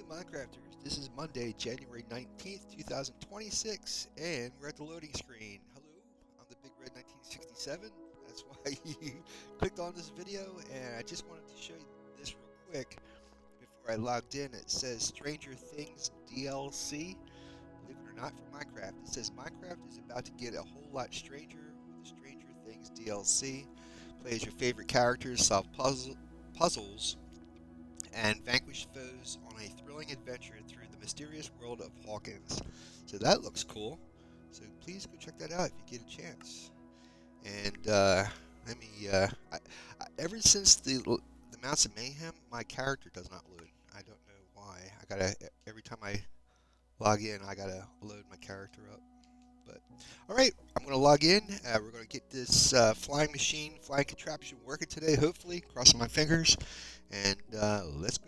Minecrafters. This is Monday, January 19th, 2026, and we're at the loading screen. Hello, I'm the Big Red 1967. That's why you clicked on this video, and I just wanted to show you this real quick before I logged in. It says Stranger Things DLC. Believe it or not, for Minecraft. It says Minecraft is about to get a whole lot stranger with the Stranger Things DLC. Play as your favorite characters, solve puzzles and vanquish foes on a thrilling adventure through the mysterious world of Hawkins. So that looks cool. So please go check that out if you get a chance. And let me. Ever since the Mounts of Mayhem, my character does not load. I don't know why. I gotta every time I log in, I gotta load my character up. But all right, I'm gonna log in. We're gonna get this flying contraption working today. Hopefully, crossing my fingers. And let's go.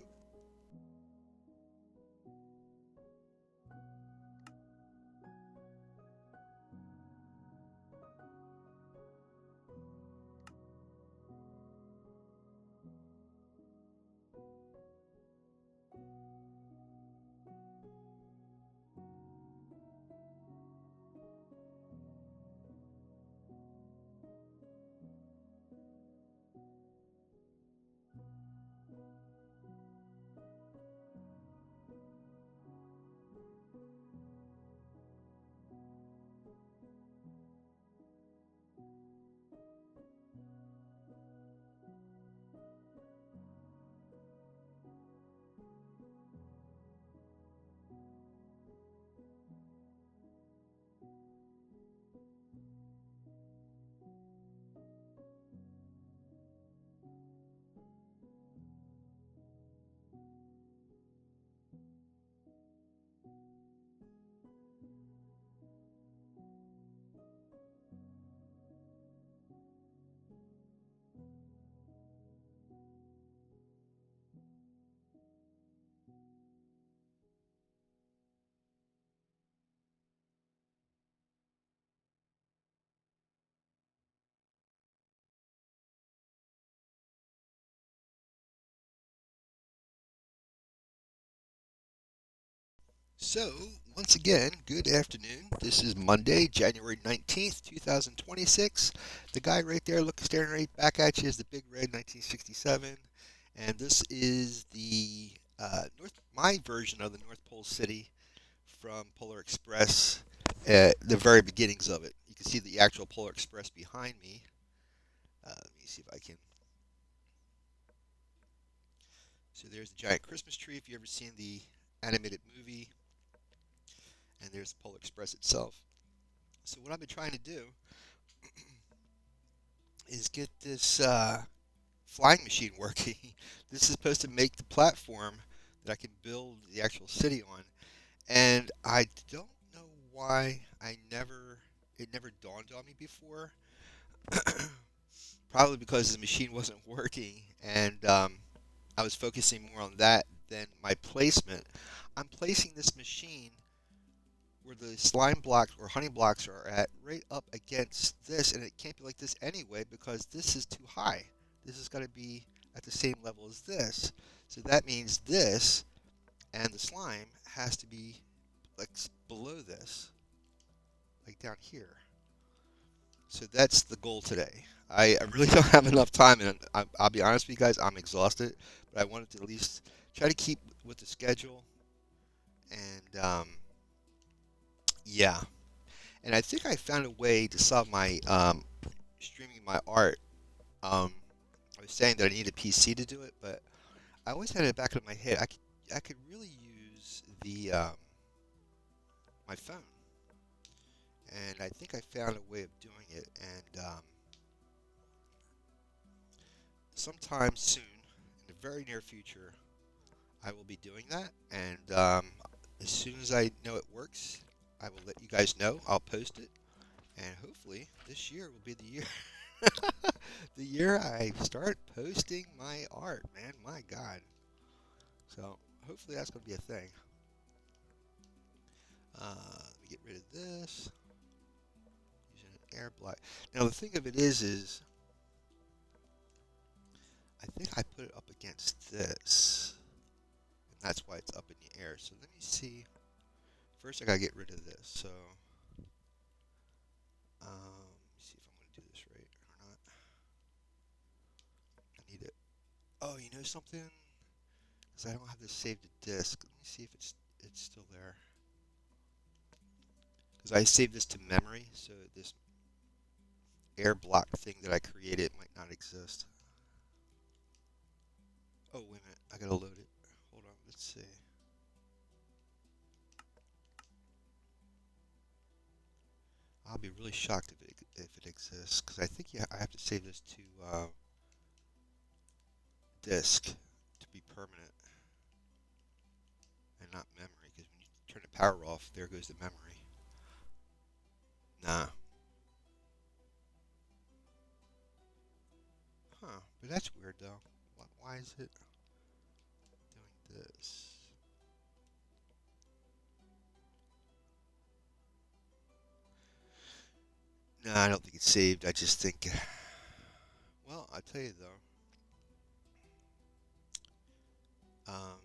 So, once again, good afternoon. This is Monday, January 19th, 2026. The guy right there looking staring right back at you is the Big Red 1967. And this is the my version of the North Pole City from Polar Express, the very beginnings of it. You can see the actual Polar Express behind me. Let me see if I can. So there's the giant Christmas tree if you've ever seen the animated movie, and there's the Polar Express itself. So what I've been trying to do is get this flying machine working. This is supposed to make the platform that I can build the actual city on, and I don't know why it never dawned on me before. Probably because the machine wasn't working, and I was focusing more on that than my placement. I'm placing this machine where the slime blocks or honey blocks are at, right up against this, and it can't be like this anyway because this is too high. This has got to be at the same level as this. So that means this and the slime has to be like below this, like down here. So that's the goal today. I really don't have enough time, and I'll be honest with you guys, I'm exhausted, but I wanted to at least try to keep with the schedule, and yeah. And I think I found a way to solve my streaming my art. Um, I was saying that I need a PC to do it, but I always had it back in my head. I could really use the my phone, and I think I found a way of doing it. And sometime soon, in the very near future, I will be doing that. And as soon as I know it works, I will let you guys know. I'll post it, and hopefully this year will be the year. The year I start posting my art, man. My God. So hopefully that's going to be a thing. Let me get rid of this. Using an air block. Now the thing of it is I think I put it up against this. That's why it's up in the air. So let me see. First, I gotta get rid of this. So, let me see if I'm gonna do this right or not. I need it. Oh, you know something? Because I don't have this saved to disk. Let me see if it's still there. Because I saved this to memory, so this air block thing that I created might not exist. Oh, wait a minute. I gotta load it. Hold on. Let's see. I'll be really shocked if it exists, because I think I have to save this to disk to be permanent and not memory. Because when you turn the power off, there goes the memory. Nah. Huh. But that's weird though. Why is it doing this? No, I don't think it's saved. I just think. Well, I'll tell you though. Um,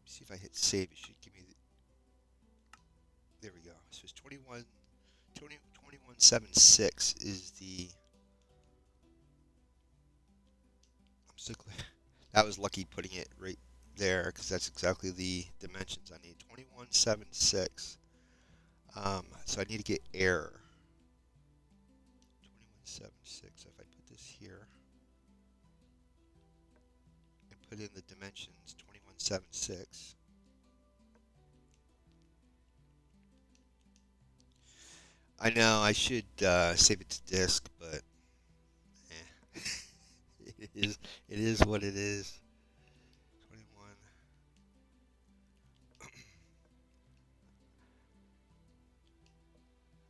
see if I hit save. It should give me. There we go. So it's 2176 is the. I'm so glad. That was lucky putting it right there because that's exactly the dimensions I need. 2176. So I need to get air. 2176. So if I put this here and put in the dimensions 2176. I know I should save it to disk, but eh. It is what it is. 21.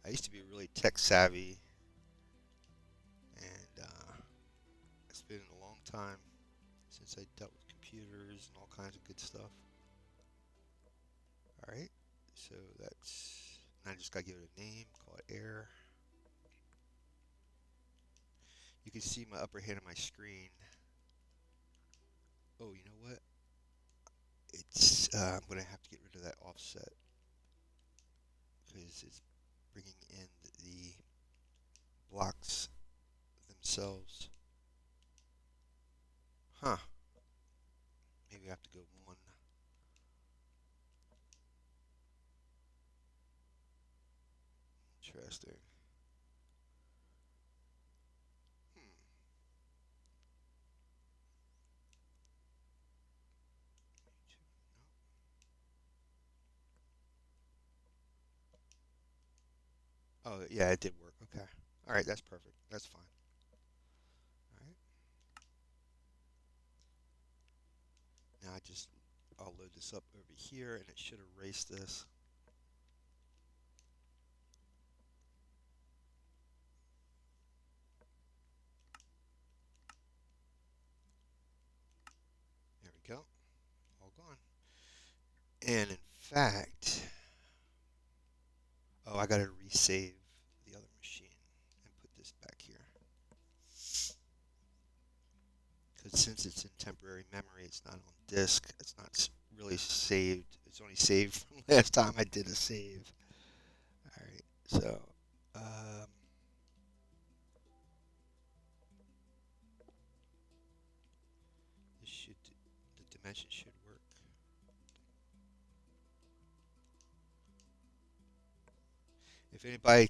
I used to be really tech savvy, and it's been a long time since I dealt with computers and all kinds of good stuff. All right, so that's. I just gotta give it a name. Call it air. You can see my upper hand of my screen. Oh, you know what? It's I'm gonna have to get rid of that offset because it's bringing in the blocks themselves. Huh. Maybe I have to go one. Interesting. Hmm. Oh, yeah, it did work. Okay. All right, that's perfect. That's fine. All right. Now I'll load this up over here, and it should erase this. There we go. All gone. And in fact, oh, I gotta resave the other machine and put this back here. Because since it's in temporary memory, it's not on disk. It's not really saved. It's only saved from last time I did a save. All right, so um, the dimension should work. If anybody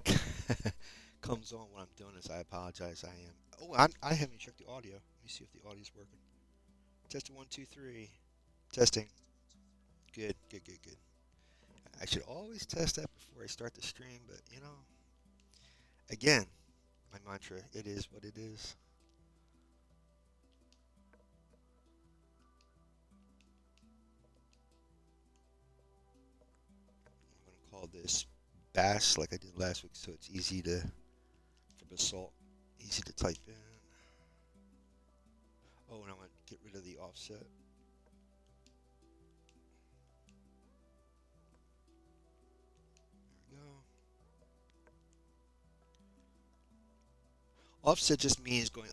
comes on when I'm doing this, I apologize. I am. Oh, I haven't checked the audio. Let me see if the audio's working. Testing 1, 2, 3. Testing. Good, good, good, good. I should always test that before I start the stream, but again, my mantra: it is what it is. I'm gonna call this Bass like I did last week, so it's easy for Basalt, easy to type in. Oh, and I'm gonna get rid of the offset. There we go. Offset just means going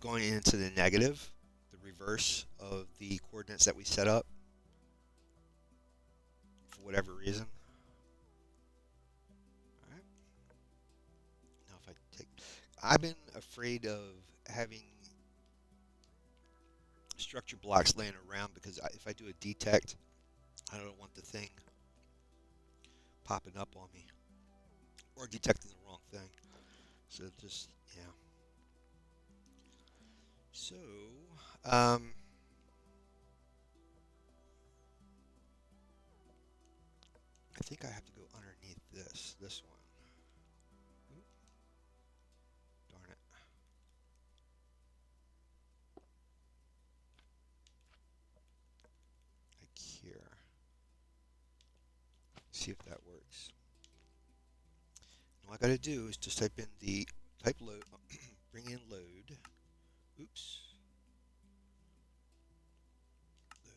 going into the negative, the reverse of the coordinates that we set up for whatever reason. All right. Now if I take, I've been afraid of having structure blocks laying around because if I do a detect, I don't want the thing popping up on me or detecting the wrong thing. So just, yeah. So, um, I think I have to go underneath this one. Oop, darn it. Like here. See if that works. All I gotta do is just type in the type load, bring in load. Oops. Load.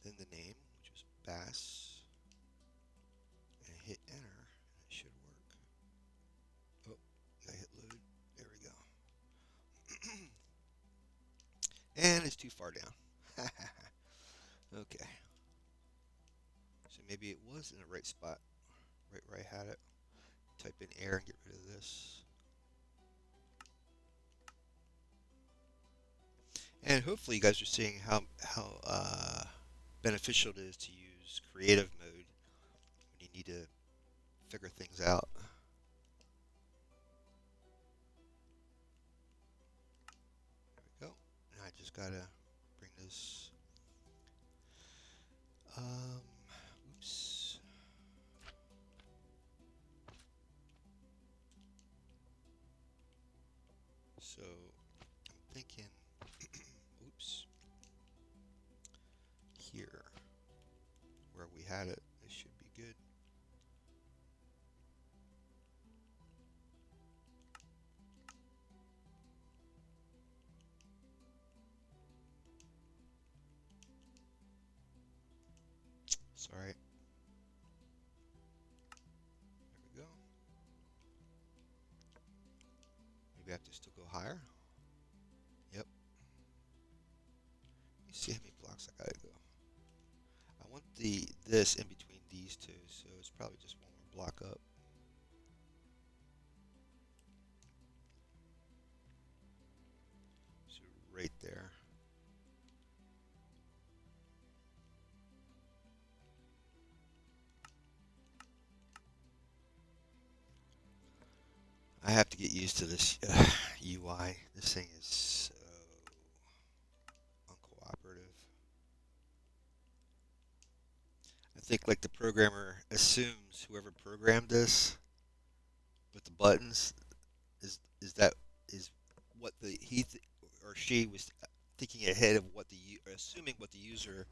Then the name, which was Bass, and hit enter, and it should work. Oh, I hit load. There we go. And it's too far down. Okay. So maybe it was in the right spot, right where I had it. Type in air and get rid of this. And hopefully you guys are seeing how beneficial it is to use creative mode when you need to figure things out. There we go. Now I just gotta bring this. Oops. So I'm thinking, oops, here where we had it, this should be good. Sorry. There we go. Maybe I have to still go higher. Yep. Let me see how many blocks I gotta go. I want this in between these two, so it's probably just one more block up. So right there. I have to get used to this UI. This thing is so uncooperative. I think like the programmer assumes whoever programmed this with the buttons is that is what the or she was thinking ahead of what assuming what the user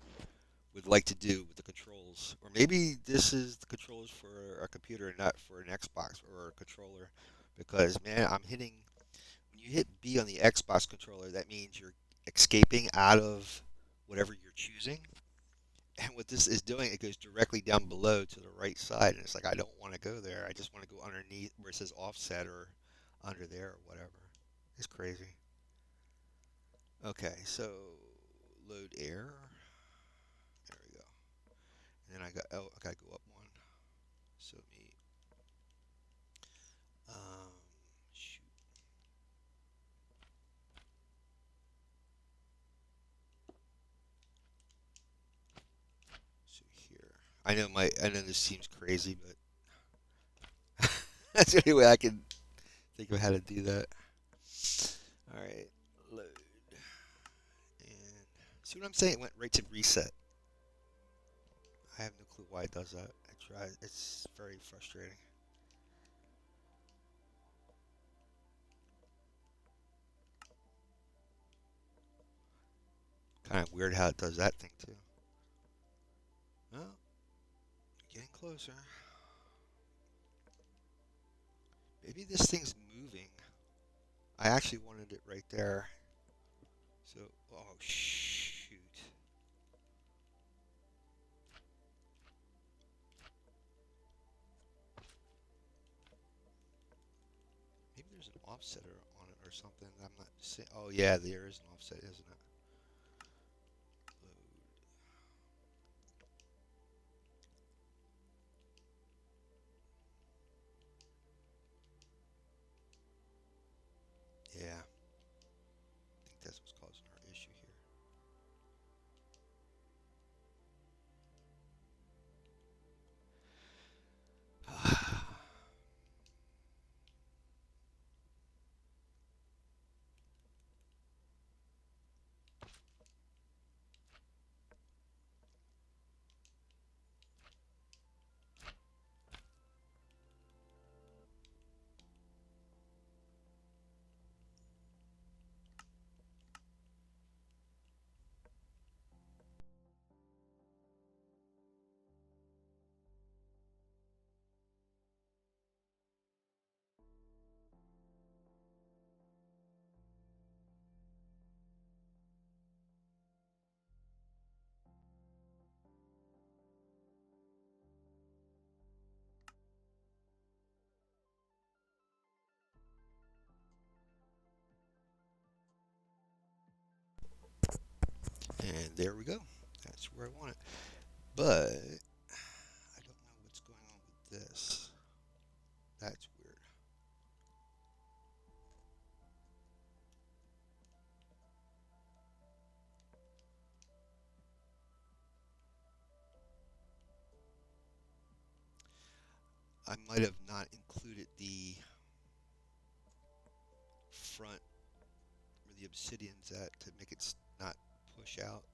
would like to do with the controls. Or maybe this is the controls for a computer and not for an Xbox or a controller. Because, man, I'm hitting... When you hit B on the Xbox controller, that means you're escaping out of whatever you're choosing. And what this is doing, it goes directly down below to the right side. And it's like, I don't want to go there. I just want to go underneath where it says offset or under there or whatever. It's crazy. Okay, so load air. There we go. And then I gotta go up one. So me, shoot. So here, I know this seems crazy, but that's the only way I can think of how to do that. All right, load, and see what I'm saying? It went right to reset. I have no clue why it does that. I tried. It's very frustrating. Kind of weird how it does that thing too. Well, getting closer. Maybe this thing's moving. I actually wanted it right there. So, oh shoot. Maybe there's an offsetter on it or something. I'm not seeing. Oh yeah, there is an offset, isn't it? Yeah, I think that's what's causing our issue here. And there we go. That's where I want it. But I don't know what's going on with this. That's weird. I might have not included the front where the obsidian's at to make it not push out.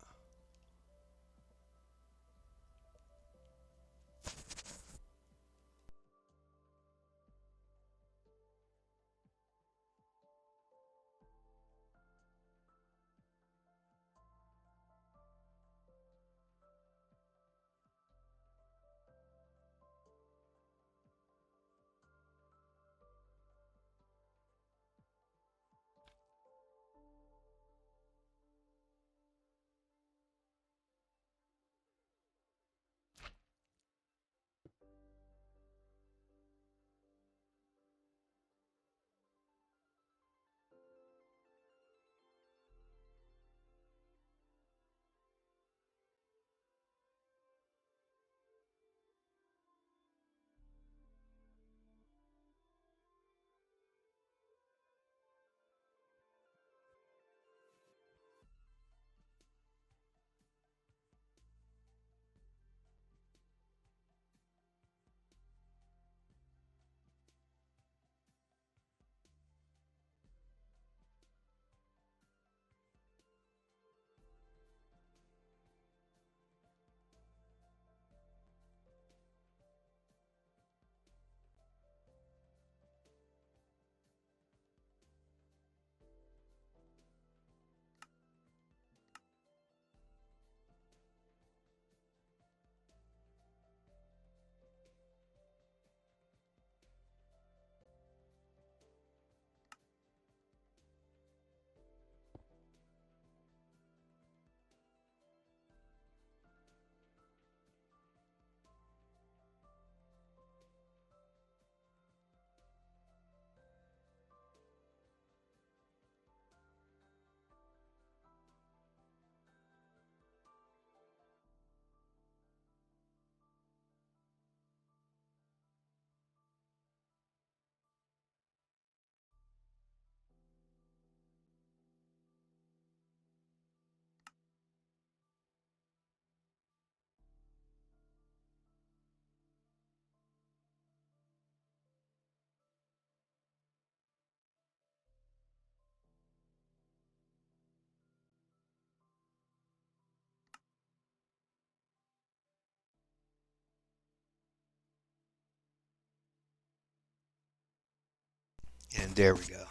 And there we go.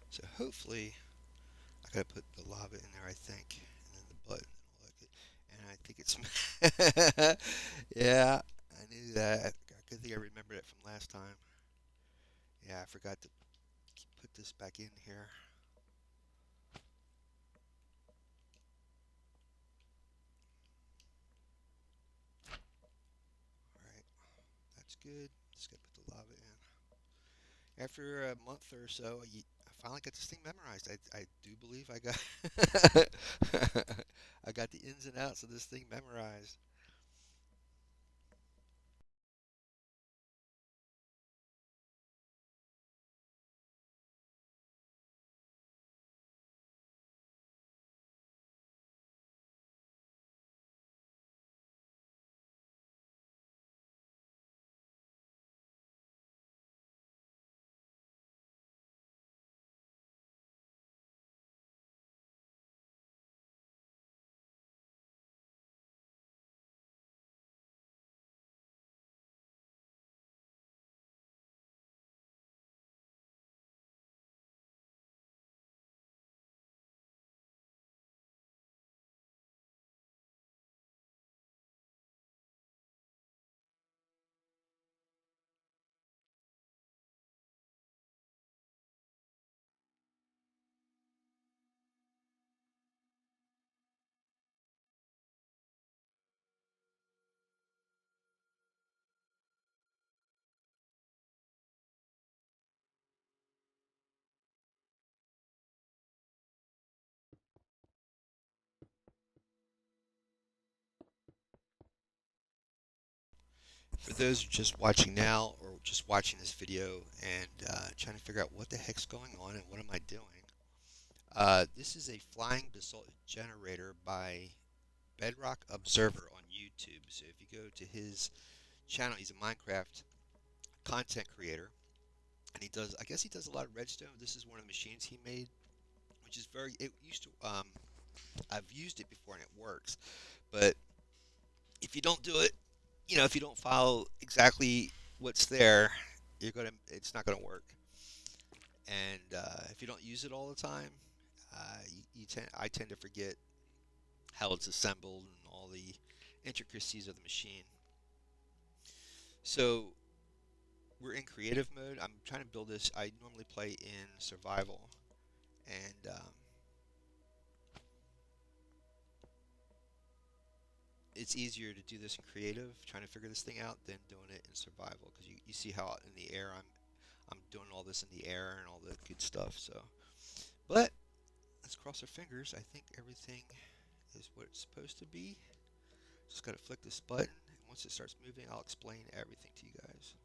So hopefully, I gotta put the lava in there, I think, and then the button, and I think it's. Yeah, I knew that. Good thing I remembered it from last time. Yeah, I forgot to put this back in here. All right, that's good. Just gotta put the lava in. After a month or so, I finally got this thing memorized. I do believe I got I got the ins and outs of this thing memorized. For those just watching now or just watching this video and trying to figure out what the heck's going on and what am I doing, this is a Flying Basalt Generator by Bedrock Observer on YouTube. So if you go to his channel, he's a Minecraft content creator, and he does, I guess he does a lot of redstone. This is one of the machines he made, which is very, it used to, I've used it before and it works, but if you don't do it, if you don't follow exactly what's there, it's not gonna work. And if you don't use it all the time, I tend to forget how it's assembled and all the intricacies of the machine. So we're in creative mode. I'm trying to build this. I normally play in survival, and it's easier to do this in creative, trying to figure this thing out, than doing it in survival because you see how in the air I'm doing all this in the air and all the good stuff. So, but let's cross our fingers. I think everything is what it's supposed to be. Just gotta flick this button, and once it starts moving, I'll explain everything to you guys.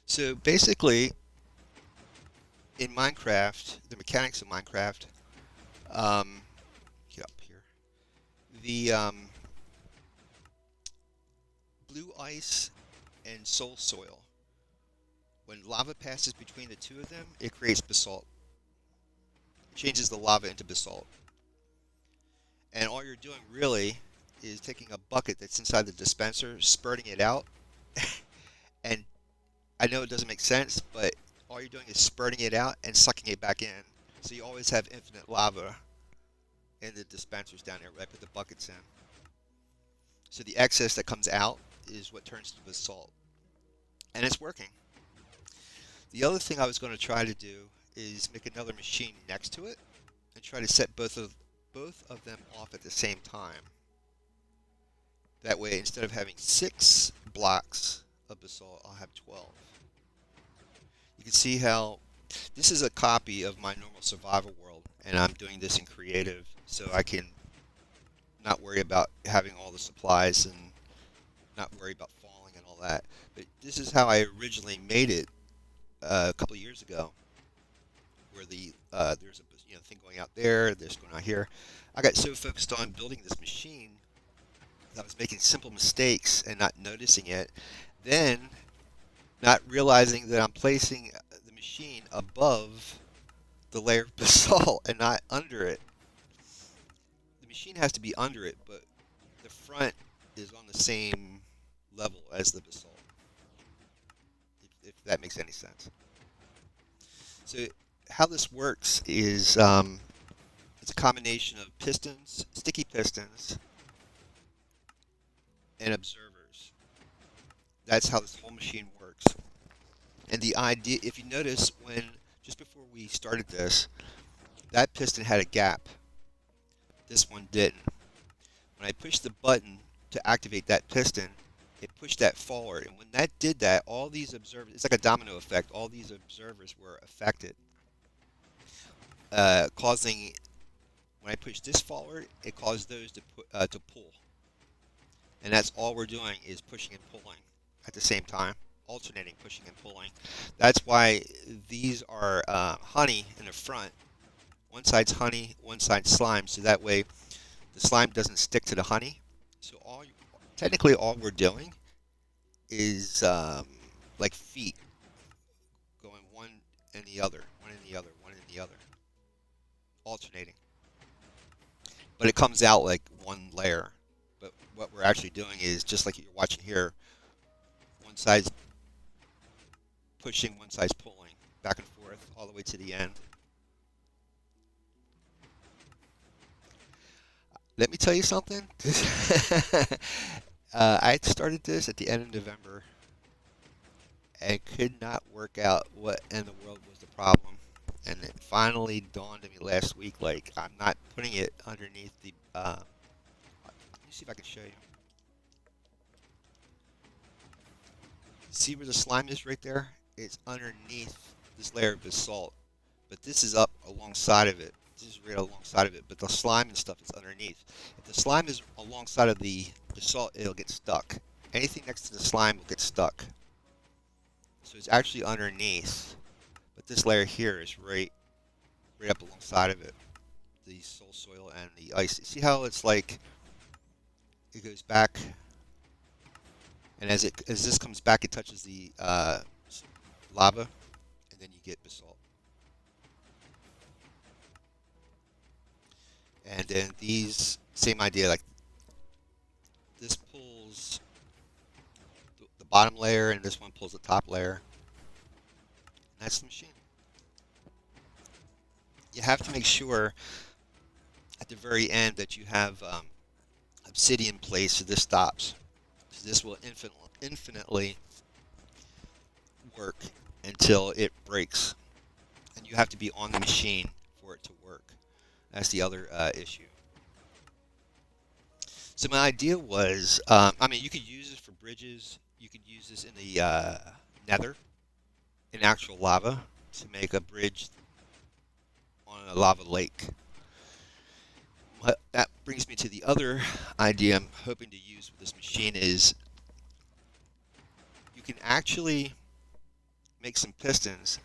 So basically, in Minecraft, the mechanics of Minecraft, um, get up here. The blue ice and soul soil. When lava passes between the two of them, it creates basalt. It changes the lava into basalt. And all you're doing really is taking a bucket that's inside the dispenser, spurting it out. And I know it doesn't make sense, but all you're doing is spurting it out and sucking it back in. So you always have infinite lava in the dispensers down there, right? Put the buckets in. So the excess that comes out is what turns to basalt. And it's working. The other thing I was going to try to do is make another machine next to it and try to set both of them off at the same time. That way, instead of having 6 blocks of basalt, I'll have 12. You can see how this is a copy of my normal survival world, and I'm doing this in creative so I can not worry about having all the supplies and not worry about falling and all that. But this is how I originally made it a couple of years ago, where there's a thing going out there, there's going out here. I got so focused on building this machine that I was making simple mistakes and not noticing it. Then, not realizing that I'm placing the machine above the layer of basalt and not under it. The machine has to be under it, but the front is on the same level as the basalt, if that makes any sense. So how this works is it's a combination of pistons, sticky pistons, and observers. That's how this whole machine works. And the idea, if you notice, when just before we started this, that piston had a gap. This one didn't. When I pushed the button to activate that piston, it pushed that forward. And when that did that, all these observers, it's like a domino effect, all these observers were affected, causing, when I pushed this forward, it caused those to pull. And that's all we're doing is pushing and pulling at the same time, alternating pushing and pulling. That's why these are honey in the front. One side's honey, one side's slime, so that way the slime doesn't stick to the honey. So technically all we're doing is like feet going one and the other, one and the other, one and the other, alternating. But it comes out like one layer. But what we're actually doing is, just like you're watching here, one side's pushing, one side's pulling, back and forth, all the way to the end. Let me tell you something. I started this at the end of November and could not work out what in the world was the problem. And it finally dawned on me last week, like, I'm not putting it underneath the... let me see if I can show you. See where the slime is right there? It's underneath this layer of basalt. But this is up alongside of it. This is right alongside of it. But the slime and stuff is underneath. If the slime is alongside of the basalt, it'll get stuck. Anything next to the slime will get stuck. So it's actually underneath. But this layer here is right up alongside of it. The soil and the ice. See how it's like it goes back, and as this comes back, it touches the lava, and then you get basalt. And then these, same idea, like this pulls the bottom layer, and this one pulls the top layer. And that's the machine. You have to make sure at the very end that you have obsidian placed so this stops. So this will infinitely work until it breaks. And you have to be on the machine for it to work. That's the other issue. So my idea was, I mean, you could use this for bridges. You could use this in the nether, in actual lava, to make a bridge on a lava lake. But that brings me to the other idea I'm hoping to use with this machine is you can actually make some pistons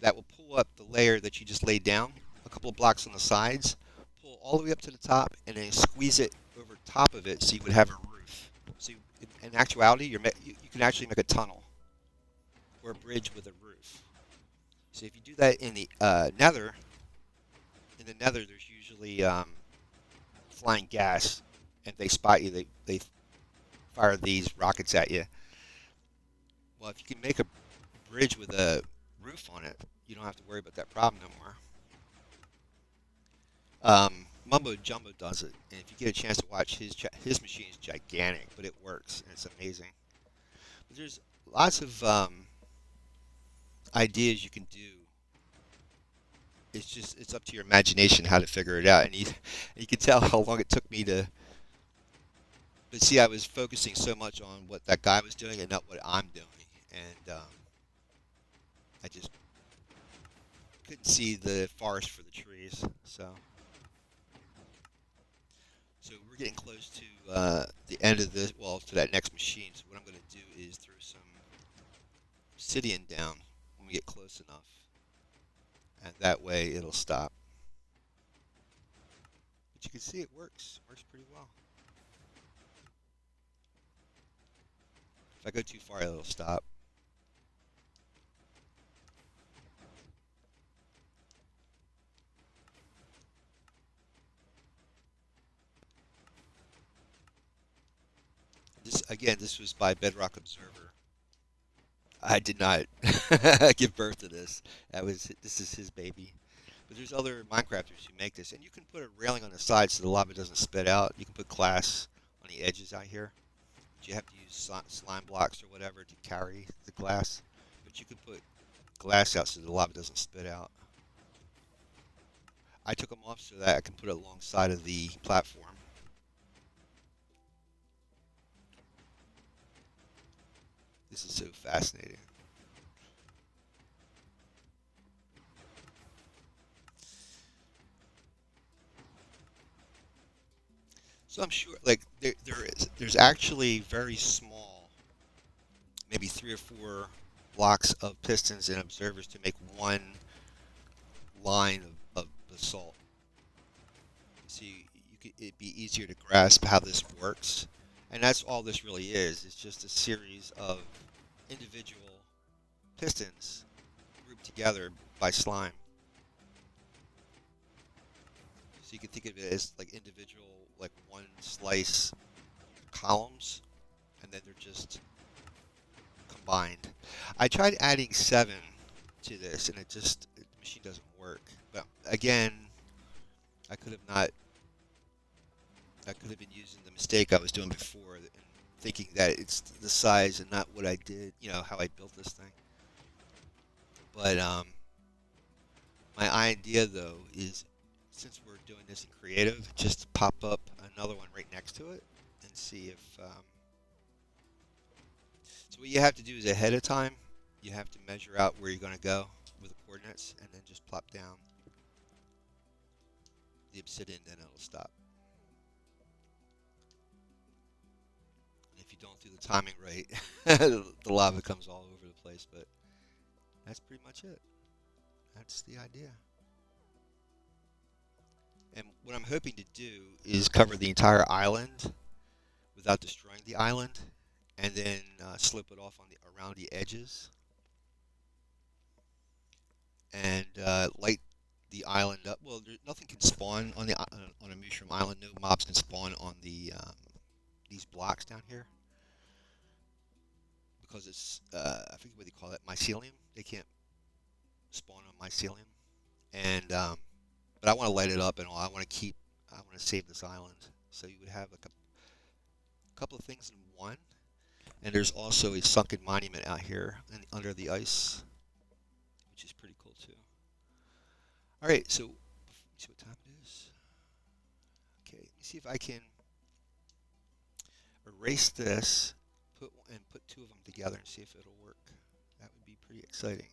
that will pull up the layer that you just laid down, a couple of blocks on the sides, pull all the way up to the top, and then squeeze it over top of it so you would have a roof. So in actuality, you can actually make a tunnel or a bridge with a roof. So if you do that in the nether, there's usually flying gas, and if they spot you, they fire these rockets at you. Well, if you can make a bridge with a roof on it, you don't have to worry about that problem no more. Mumbo Jumbo does it, and if you get a chance to watch his machine is gigantic, but it works, and it's amazing. But there's lots of ideas you can do. It's up to your imagination how to figure it out, and you can tell how long it took me to. But see, I was focusing so much on what that guy was doing and not what I'm doing, and I just couldn't see the forest for the trees. So we're getting close to the end of this. Well, to that next machine. So what I'm going to do is throw some obsidian down when we get close enough. And that way it'll stop. But you can see it works. Works pretty well. If I go too far, it'll stop. This was by Bedrock Observer. I did not give birth to this. This is his baby. But there's other Minecrafters who make this, and you can put a railing on the side so the lava doesn't spit out. You can put glass on the edges out here. But you have to use slime blocks or whatever to carry the glass. But you can put glass out so the lava doesn't spit out. I took them off so that I can put it alongside of the platform. This is so fascinating. So I'm sure, like, there's actually very small, maybe 3 or 4 blocks of pistons and observers to make one line of basalt. So it'd be easier to grasp how this works. And that's all this really is. It's just a series of individual pistons grouped together by slime. So you can think of it as like individual, like one slice columns, and then they're just combined. I tried adding 7 to this, and the machine doesn't work. But again, I could have not. I could have been using the mistake I was doing before, and thinking that it's the size and not what I did. You know how I built this thing. But my idea though is, since we're doing this in creative, just to pop up another one right next to it and see if. So what you have to do is ahead of time, you have to measure out where you're going to go with the coordinates, and then just plop down the obsidian, then it'll stop. And if you don't do the timing right, the lava comes all over the place. But that's pretty much it. That's the idea. And what I'm hoping to do is cover the entire island without destroying the island, and then slip it off on the around the edges, and light the island up. Well, nothing can spawn on the on a mushroom island. No mobs can spawn on the these blocks down here because it's I forget what they call it, mycelium. They can't spawn on mycelium, and but I want to light it up and all. I want to save this island. So you would have like a couple of things in one. And there's also a sunken monument out here under the ice, which is pretty cool too. All right, so let's see what time it is. Okay, let me see if I can erase this, put 2 of them together and see if it'll work. That would be pretty exciting.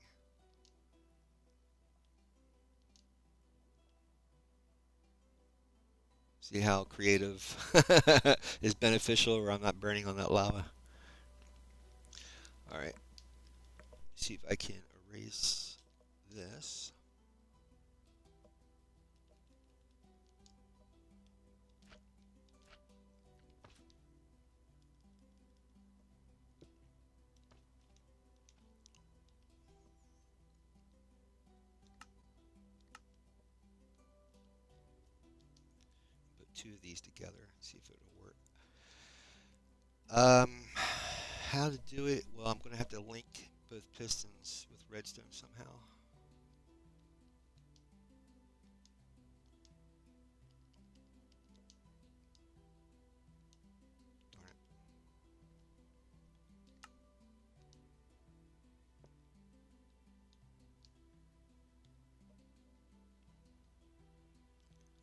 See how creative is beneficial, where I'm not burning on that lava. All right, see if I can erase this. Put 2 of these together and see if it'll work. How to do it? Well, I'm going to have to link both pistons with redstone somehow. Darn it.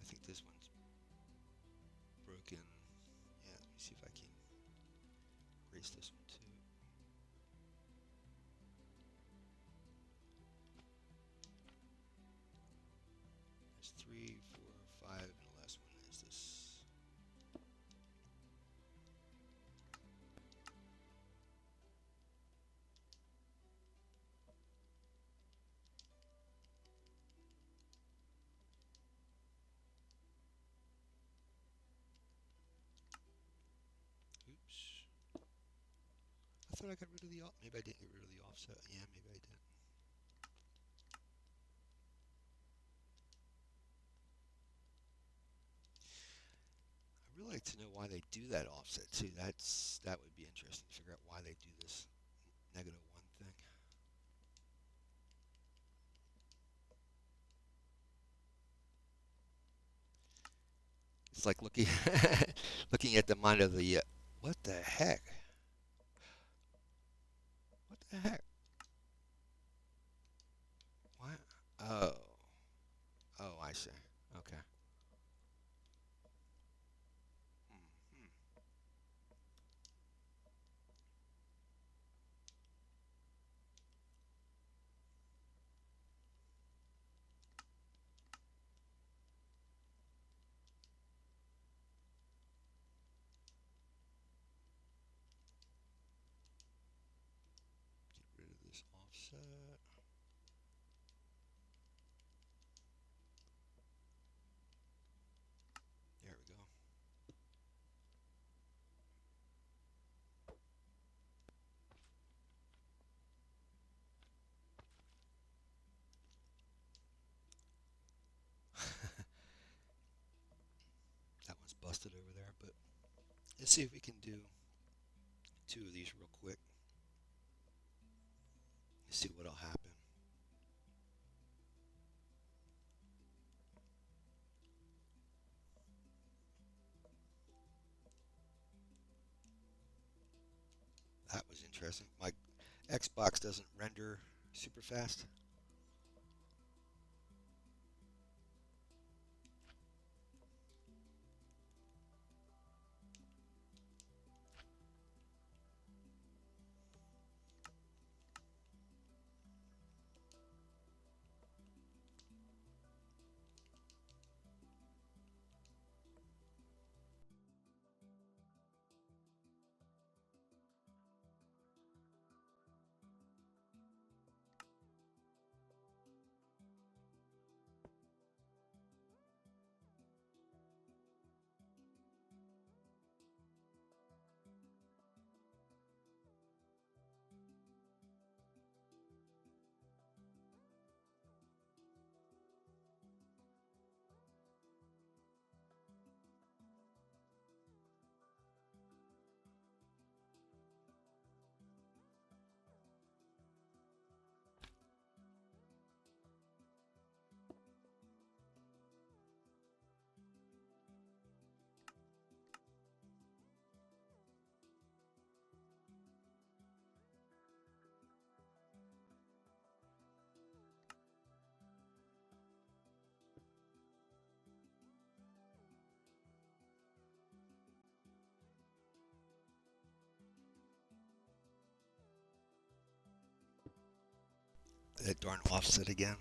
I think this one's broken. Yeah, let me see if I can erase this one too. There's 3, 4, 5, and the last one is this. Oops. I thought I got rid of the maybe I didn't get rid of the offset. Yeah, maybe I did. I'd really like to know why they do that offset too. That would be interesting to figure out why they do this -1 thing. It's like looking looking at the mind of the what the heck? What the heck? Oh. Oh, I see. Okay. Hmm. Get rid of this offset. There we go. That one's busted over there, but let's see if we can do two of these real quick. See what'll happen. That was interesting. My Xbox doesn't render super fast. That darn offset again.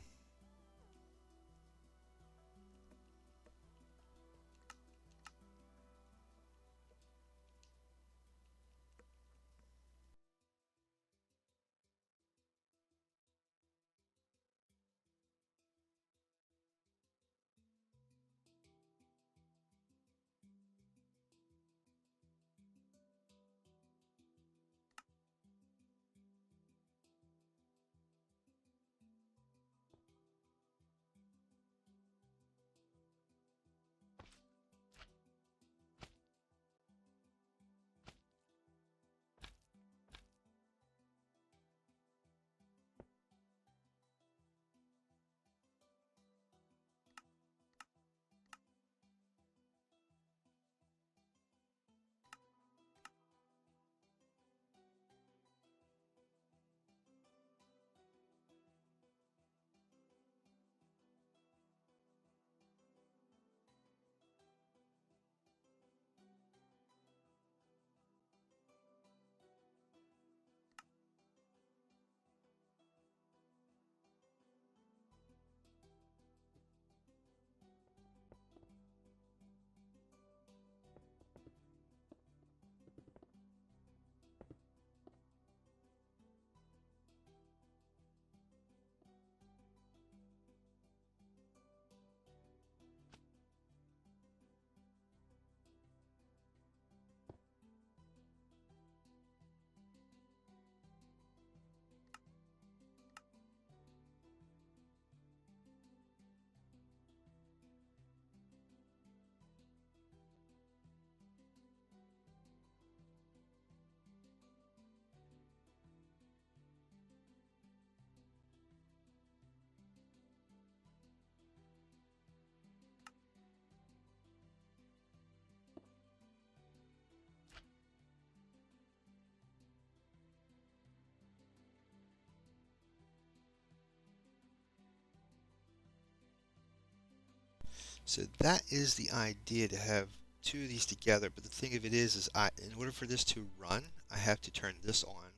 So that is the idea, to have two of these together. But the thing of it is in order for this to run, I have to turn this on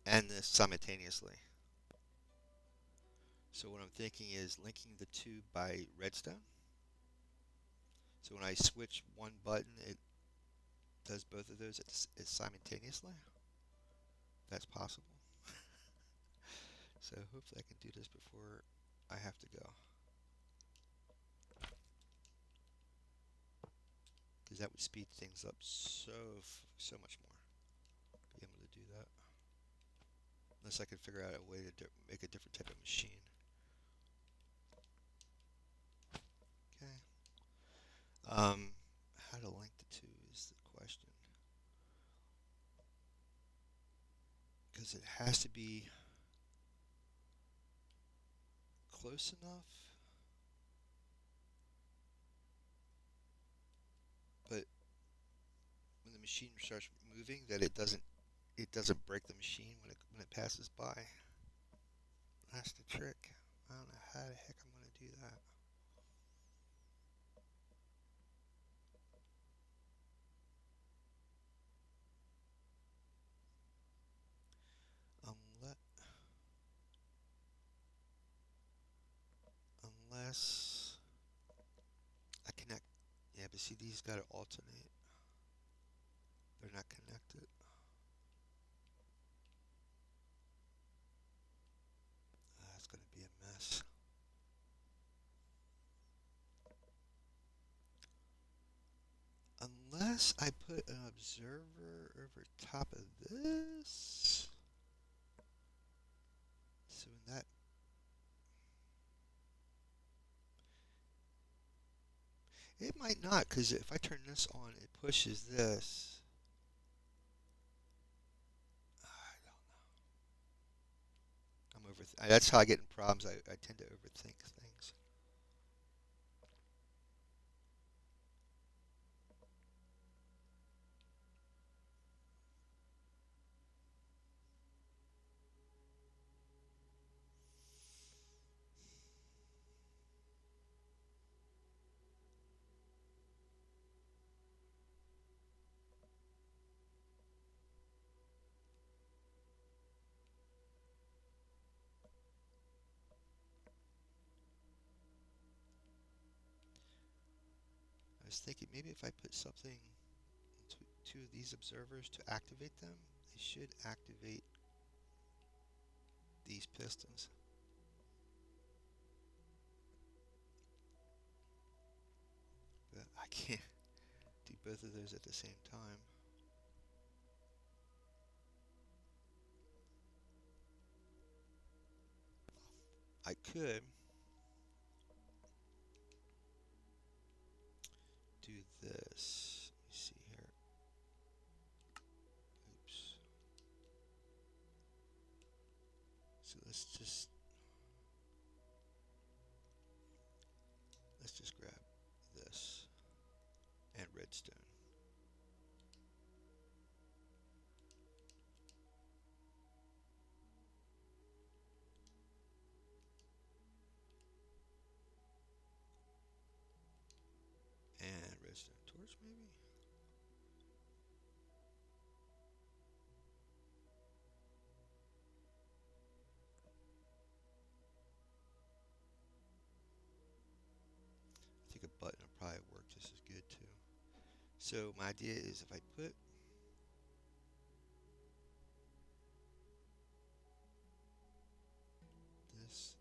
and this simultaneously. So what I'm thinking is linking the two by redstone. So when I switch one button, it does both of those simultaneously. That's possible. So hopefully I can do this before I have to go, because that would speed things up so much more. Be able to do that, unless I can figure out a way to make a different type of machine. Okay. How to link the two is the question, because it has to be close enough, but when the machine starts moving, that it doesn't break the machine when it passes by. That's the trick. I don't know how the heck I'm going to do that. Unless, unless I connect. Yeah, but see, these got to alternate. They're not connected. That's going to be a mess. Unless I put an observer over top of this. So in that, it might not, because if I turn this on, it pushes this. I don't know. That's how I get in problems. I tend to overthink things. I was thinking maybe if I put something into two of these observers to activate them, they should activate these pistons. But I can't do both of those at the same time. I could do this. Let me see here. Oops. So let's just grab this and redstone. And redstone torch, maybe? I think a button would probably work just as good too. So my idea is if I put this,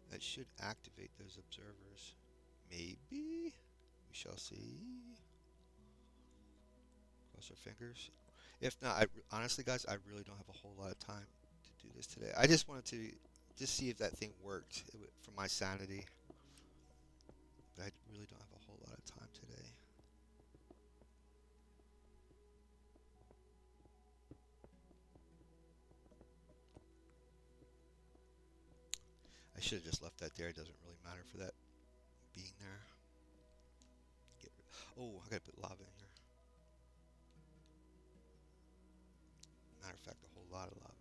that should activate those observers. Maybe? We shall see. Cross our fingers. If not, honestly, guys, I really don't have a whole lot of time to do this today. I just wanted to just see if that thing worked for my sanity. But I really don't have a whole lot of time today. I should have just left that there. It doesn't really matter for that being there. Oh, I gotta put lava in here. Matter of fact, a whole lot of lava.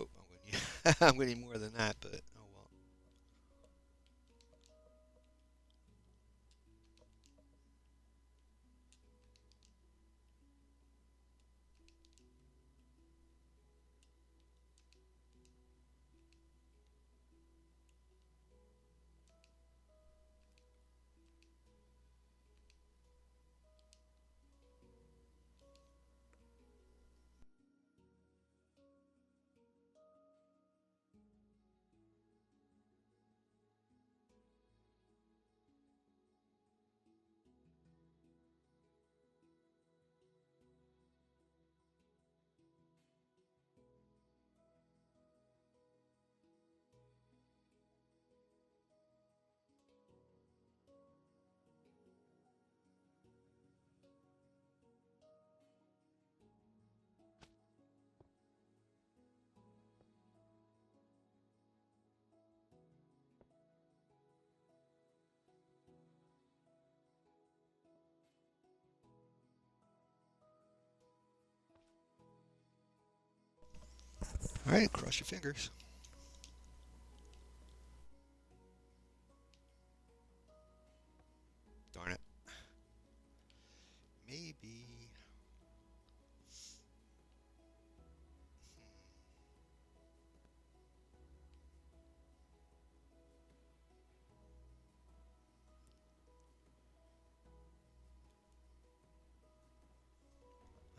Oh, I'm gonna need, I'm gonna need more than that, but oh well. All right, cross your fingers. Darn it. Maybe.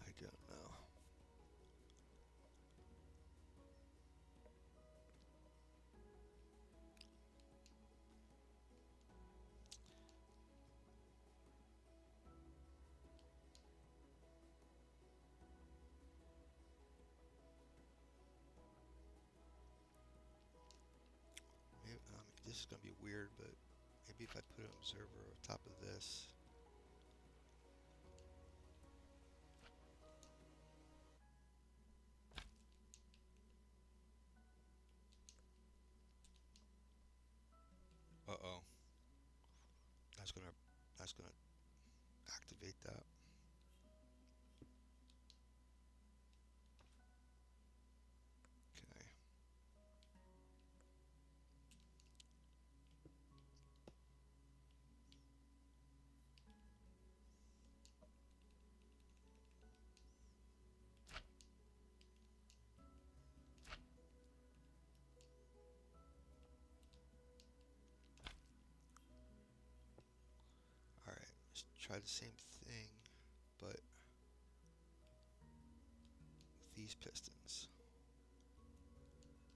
I don't know. Maybe, this is gonna be weird, but maybe if I put an observer on top of this. Uh-oh. That's gonna that's gonna activate that. Okay. All right. Let's try the same thing, but with these pistons.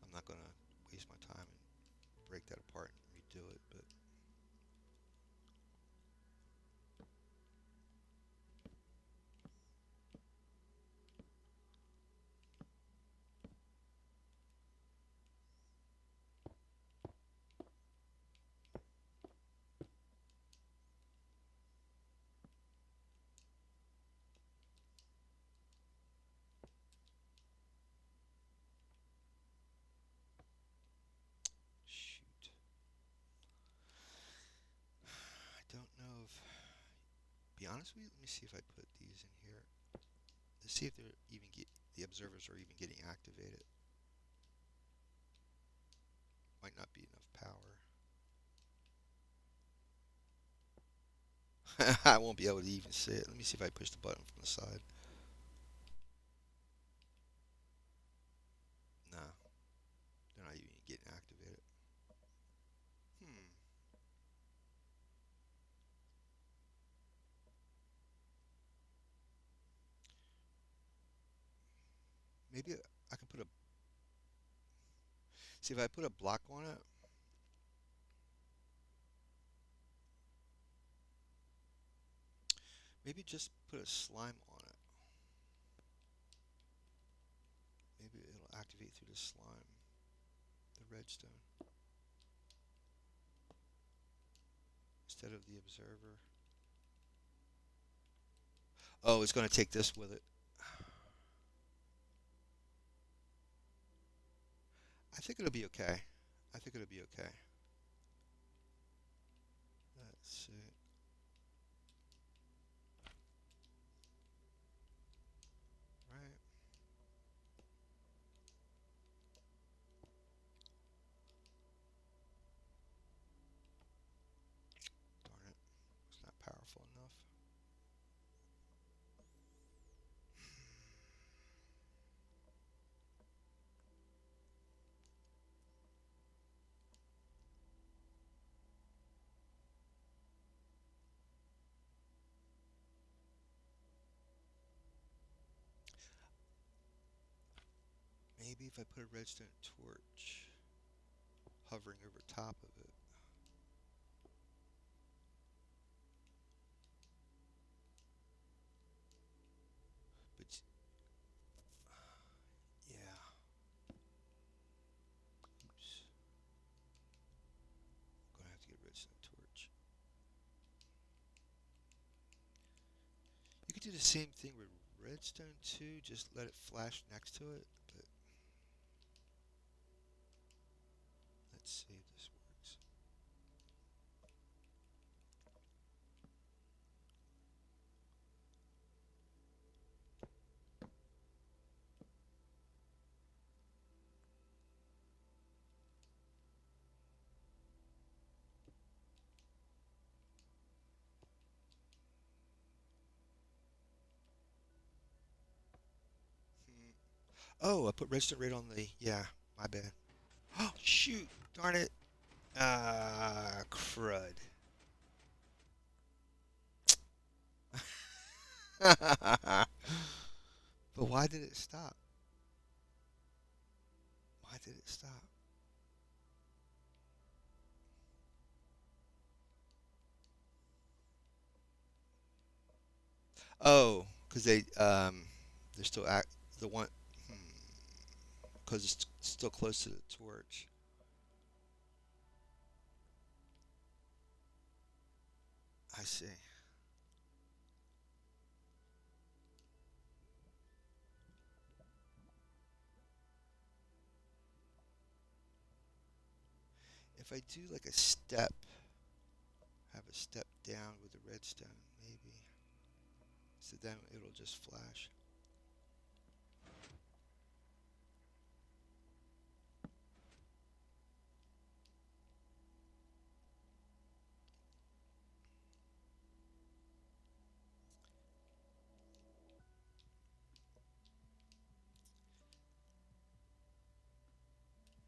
I'm not gonna waste my time and break that apart and redo it, but shoot. I don't know if. Be honest with you. Let me see if I put these in here. Let's see if they're even the observers are even getting activated. Might not be enough power. I won't be able to even see it. Let me see if I push the button from the side. Maybe I can put a, see if I put a block on it. Maybe just put a slime on it. Maybe it'll activate through the slime, the redstone, instead of the observer. Oh, it's going to take this with it. I think it'll be okay. I think it'll be okay. Let's see. Right. Darn it. It's not powerful enough. Maybe if I put a redstone torch hovering over top of it. But yeah. Oops. I'm gonna have to get a redstone torch. You could do the same thing with redstone too, just let it flash next to it, but let's see if this works. Hmm. Oh, I put redstone right on the, yeah, my bad. Oh, shoot, darn it. Ah, crud. But why did it stop? Why did it stop? Oh, because they're still the one, because it's still close to the torch. I see. If I do like a step, have a step down with the redstone, maybe. So then it'll just flash.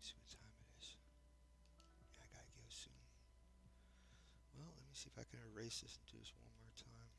See what time it is. Yeah, I gotta go soon. Well, let me see if I can erase this and do this one more time.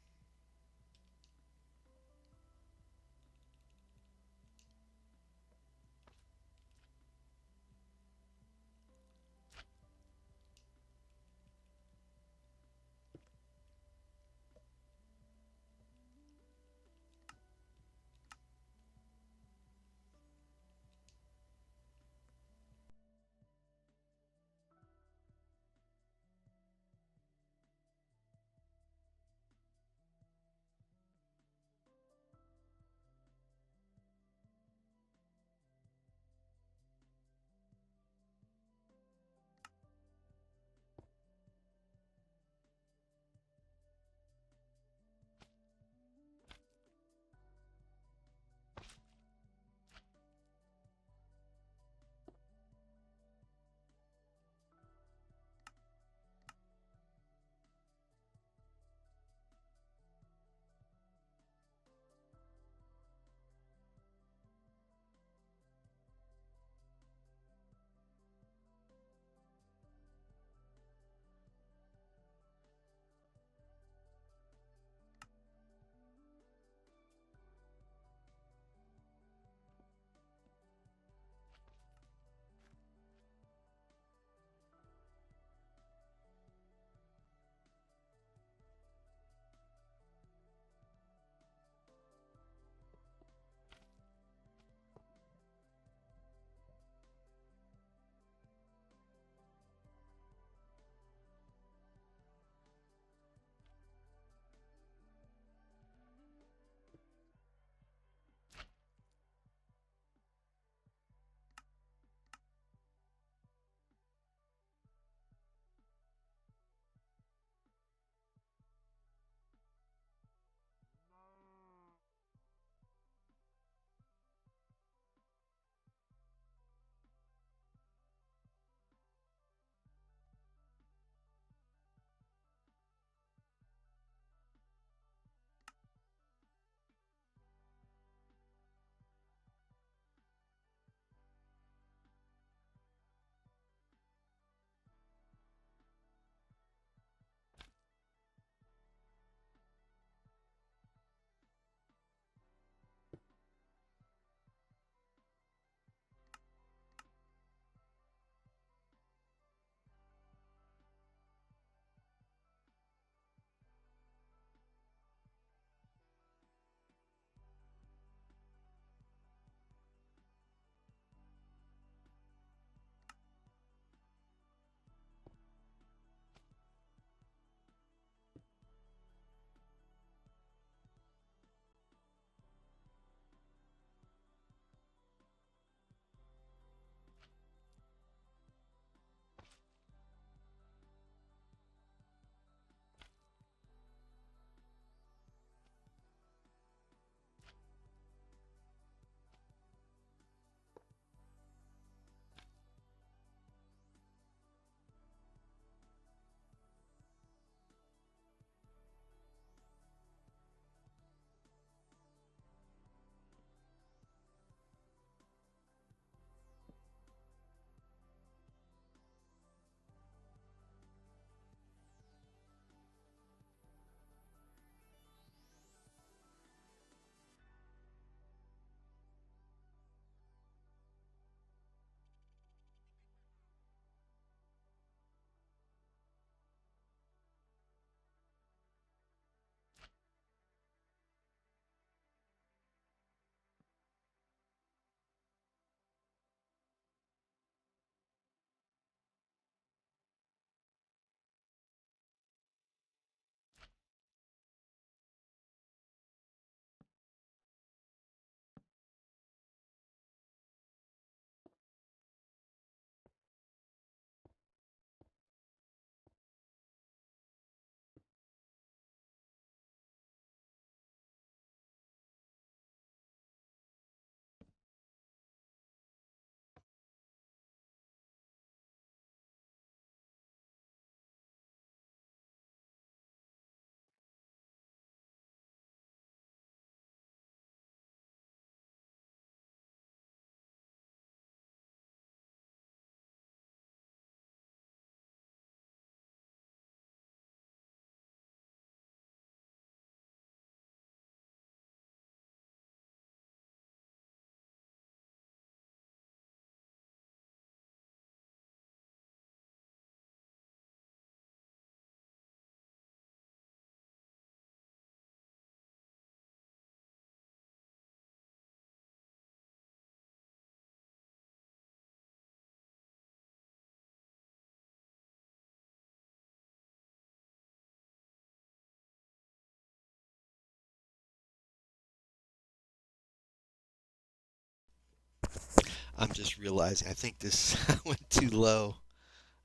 I'm just realizing I think this I went too low.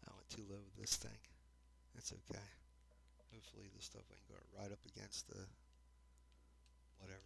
I went too low with this thing. That's okay. Hopefully this stuff ain't going to ride up against the whatever.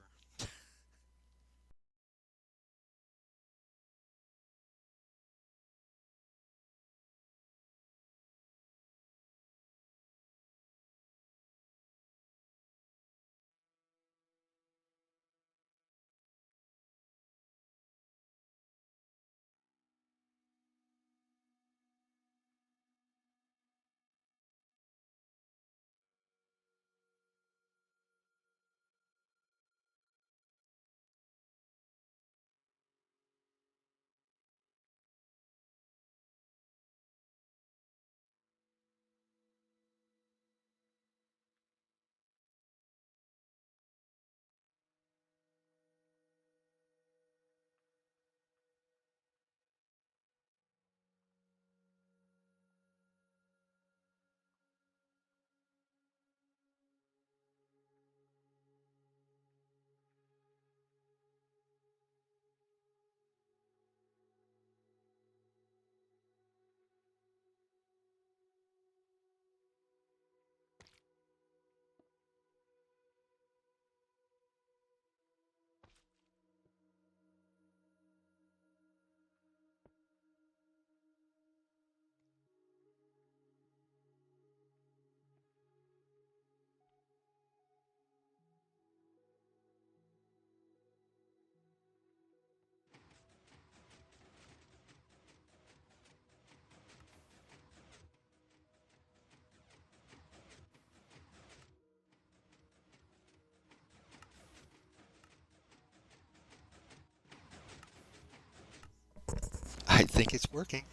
I think it's working.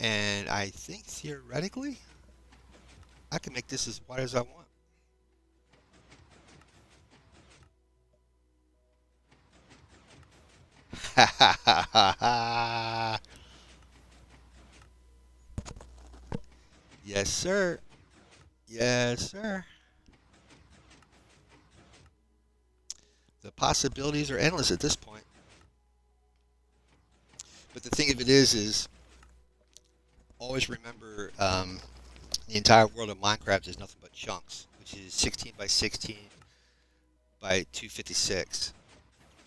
And I think theoretically, I can make this as wide as I want. Ha ha ha ha ha. Yes, sir. Yes, sir. The possibilities are endless at this point. But the thing of it is always remember the entire world of Minecraft is nothing but chunks, which is 16 by 16 by 256.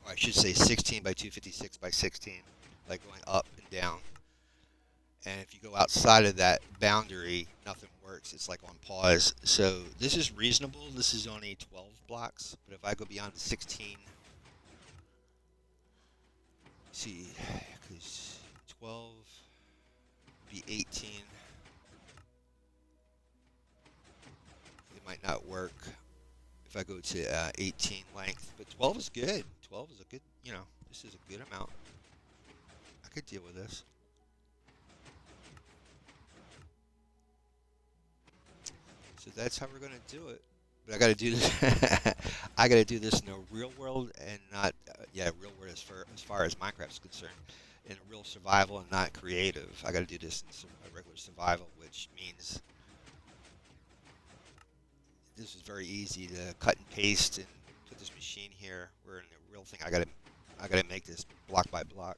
Or I should say 16 by 256 by 16, like going up and down. And if you go outside of that boundary, nothing works. It's like on pause. So this is reasonable. This is only 12 blocks. But if I go beyond the 16, see, because 12 be 18, it might not work if I go to 18 length. But 12 is good. 12 is a good, this is a good amount. I could deal with this. So that's how we're gonna do it. But I got to do this. I got to do this in a real world and not, real world as far as Minecraft is concerned, in real survival and not creative. I got to do this in a regular survival, which means this is very easy to cut and paste and put this machine here. Where in the real thing, I gotta make this block by block.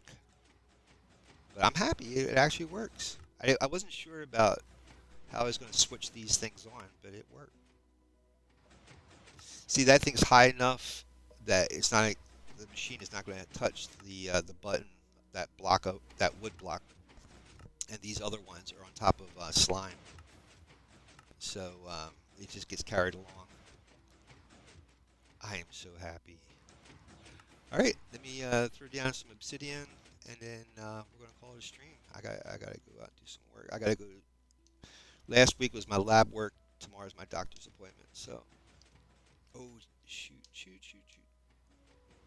But I'm happy it actually works. I wasn't sure about how I was going to switch these things on, but it worked. See, that thing's high enough that it's not the machine is not going to touch the button, that block of that wood block, and these other ones are on top of slime, so it just gets carried along. I am so happy. All right, let me throw down some obsidian, and then we're gonna call it a stream. I gotta go out and do some work. I gotta go. Last week was my lab work. Tomorrow's my doctor's appointment. So, oh shoot, shoot, shoot, shoot.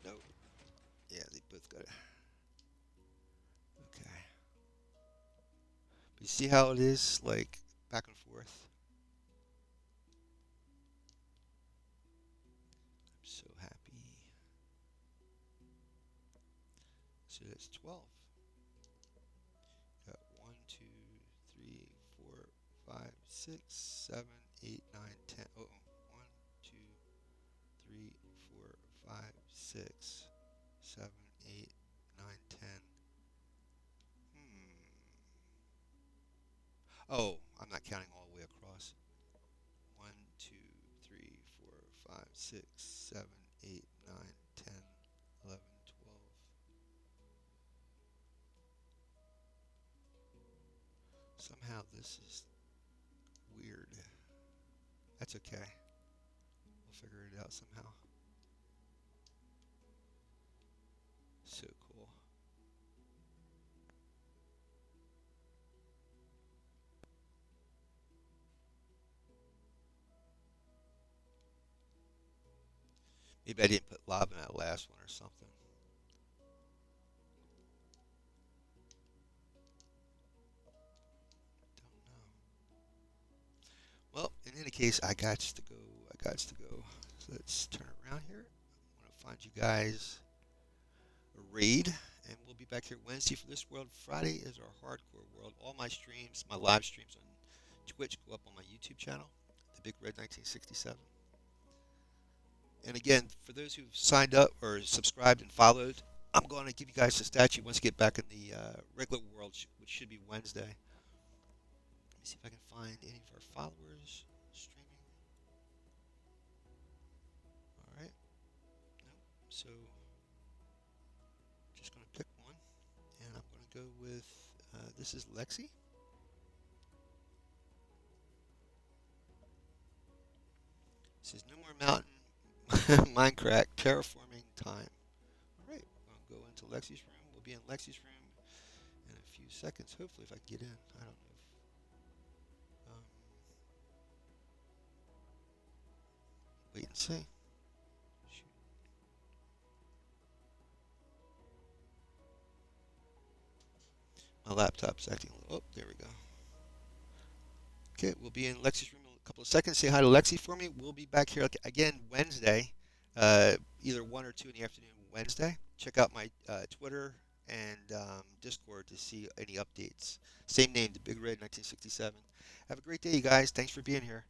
No, yeah, they both got it. Okay. But you see how it is, like back and forth. I'm so happy. So that's 12. Got 1, 2, 3, 4, 5, 6, 7, 8, 9, 10. Oh, 1, 2, 3, 4, 5, 6, 7, 8, 9, 10. Oh, I'm not counting all the way across. 1, 2, 3, 4, 5, 6, 7, 8, 9, 10, 11, 12. Somehow this is weird. That's okay. We'll figure it out somehow. So cool. Maybe I didn't put lob in that last one or something. Don't know. Well, in any case, I got to go. I got to go. So let's turn around here. I want to find you guys a raid, and we'll be back here Wednesday for this world. Friday is our hardcore world. All my streams, my live streams on Twitch, go up on my YouTube channel, The Big Red 1967. And again, for those who've signed up or subscribed and followed, I'm going to give you guys the statue once we get back in the regular world, which should be Wednesday. Let me see if I can find any of our followers streaming. All right. Nope. So just going to pick one, and I'm going to go with this is Lexi. It says no more mountain Minecraft terraforming time. All right, we'll go into Lexi's room. We'll be in Lexi's room in a few seconds. Hopefully, if I can get in. I don't know. Wait and see. Shoot. My laptop's acting a little. Oh, there we go. Okay, we'll be in Lexi's room in a couple of seconds. Say hi to Lexi for me. We'll be back here again Wednesday, either 1 or 2 in the afternoon Wednesday. Check out my Twitter and Discord to see any updates. Same name, The Big Red 1967. Have a great day, you guys. Thanks for being here.